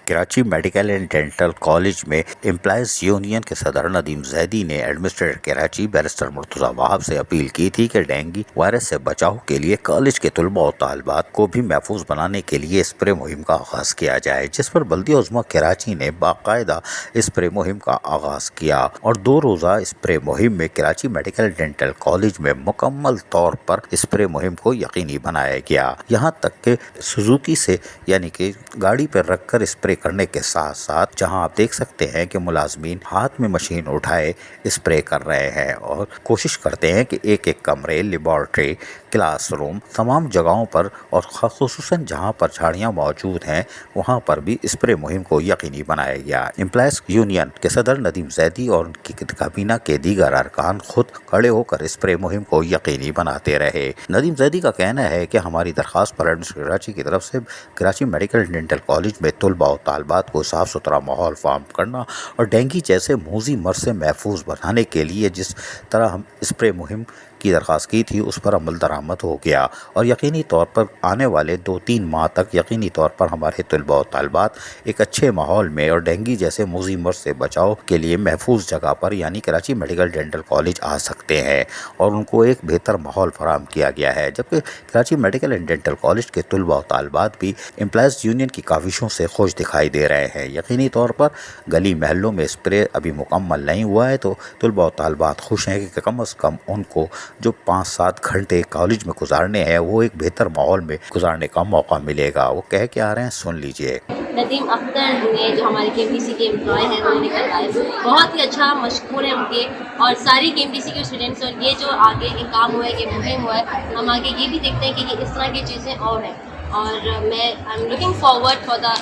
Karachi medical and dental college میں employees union کے صدر ندیم زیدی نے ایڈمنسٹریٹر کراچی بیرسٹر مرتضی وہاب سے اپیل کی تھی کہ ڈینگی وائرس سے بچاؤ کے لیے کالج کے طلباء و طالبات کو بھی محفوظ بنانے کے لیے اسپرے مہم کا آغاز کیا جائے، جس پر بلدیہ عظمیٰ کراچی نے باقاعدہ اسپرے مہم کا آغاز کیا اور 2 روزہ اسپرے مہم میں کراچی میڈیکل ڈینٹل کالج میں مکمل طور پر اسپرے مہم کو یقینی بنایا گیا، یہاں تک کہ سوزوکی سے یعنی کہ گاڑی پر رکھ کر اسپرے کرنے کے ساتھ ساتھ جہاں آپ دیکھ سکتے ہیں کہ ملازمین ہاتھ میں مشین اٹھائے اسپرے کر رہے ہیں اور کوشش کرتے ہیں کہ ایک ایک کمرے، لیبارٹری، کلاس روم، تمام جگہوں پر اور خصوصاً جہاں پر جھاڑیاں موجود ہیں وہاں پر بھی اسپرے مہم کو یقینی بنایا گیا۔ امپلائیز یونین کے صدر ندیم زیدی اور ان کی کابینہ کے دیگر ارکان خود کھڑے ہو کر اسپرے مہم کو یقینی بناتے رہے۔ ندیم زیدی کا کہنا ہے کہ ہماری درخواست پر ایڈمنسٹریٹر کراچی کی طرف سے کراچی میڈیکل ڈینٹل کالج میں طلباء و طالبات کو صاف ستھرا ماحول فراہم کرنا اور ڈینگی جیسے موذی مرض سے محفوظ بنانے کے لیے جس طرح ہم اسپرے مہم کی درخواست کی تھی اس پر عمل درآمد ہو گیا اور یقینی طور پر آنے والے 2-3 ماہ تک یقینی طور پر ہمارے طلباء و طالبات ایک اچھے ماحول میں اور ڈینگی جیسے موذی مرض سے بچاؤ کے لیے محفوظ جگہ پر یعنی کراچی میڈیکل ڈینٹل کالج آ سکتے ہیں اور ان کو ایک بہتر ماحول فراہم کیا گیا ہے، جبکہ Karachi medical and dental college کے طلباء و طالبات بھی امپلائیز یونین کی کاوشوں سے خوش دکھائی دے رہے ہیں۔ یقینی طور پر گلی محلوں میں اسپرے ابھی مکمل نہیں ہوا ہے تو طلباء و طالبات خوش ہیں کہ کم از کم ان کو جو 5-7 گھنٹے کالج میں گزارنے ہیں وہ ایک بہتر ماحول میں گزارنے کا موقع ملے گا۔ وہ کہہ کے آ رہے ہیں، سن لیجئے۔ ندیم اختر نے جو ہمارے کے ایم ڈی سی کے امپلائی ہیں انہوں نے کرایا، بہت ہی اچھا، مشکور ہے ان کے اور ساری کے ایم ڈی سی کے اسٹوڈنٹس، اور یہ جو آگے کے کام ہوا ہے، یہ مہم ہوا ہے، ہم آگے یہ بھی دیکھتے ہیں کہ یہ اس طرح کی چیزیں اور ہیں اور میں I am looking forward for the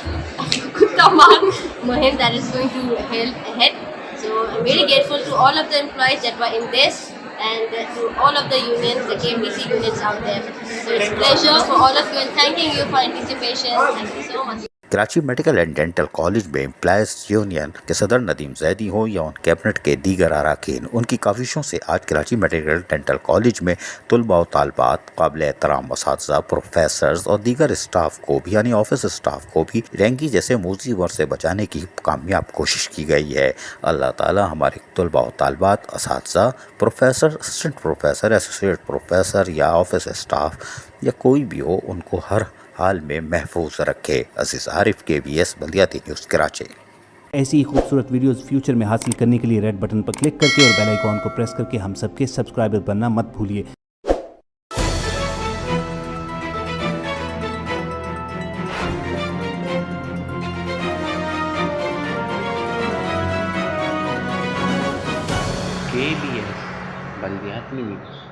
تمام مہم that is going to help ahead. So I'm very grateful to all of the employees that were in this and to all of the unions, the KMDC unions out there. So it's a pleasure for all of you and thanking you for anticipation. Thank you so much. Karachi medical and dental college میں employees union کے صدر ندیم زیدی ہوں یا ان cabinet کے دیگر اراکین، ان کی کاوشوں سے آج کراچی میڈیکل ڈینٹل کالج میں طلباء و طالبات، قابل احترام اساتذہ، پروفیسرز اور دیگر اسٹاف کو بھی یعنی آفس اسٹاف کو بھی ڈینگی جیسے موذی مرض سے بچانے کی کامیاب کوشش کی گئی ہے۔ اللہ تعالی ہمارے طلباء و طالبات، اساتذہ، professor, assistant professor, associate professor یا آفس اسٹاف یا کوئی بھی ہو، ان کو ہر حال میں محفوظ رکھے۔ عزیز عارف، KBS بلدیاتی نیوز کراچی۔ ایسی ہی خوبصورت ویڈیوز فیوچر میں حاصل کرنے کے لیے ریڈ بٹن پر کلک کر کے اور بیل آئیکن کو پریس کر کے ہم سب کے سبسکرائبر بننا مت بھولیے۔ KBS بلدیاتی نیوز۔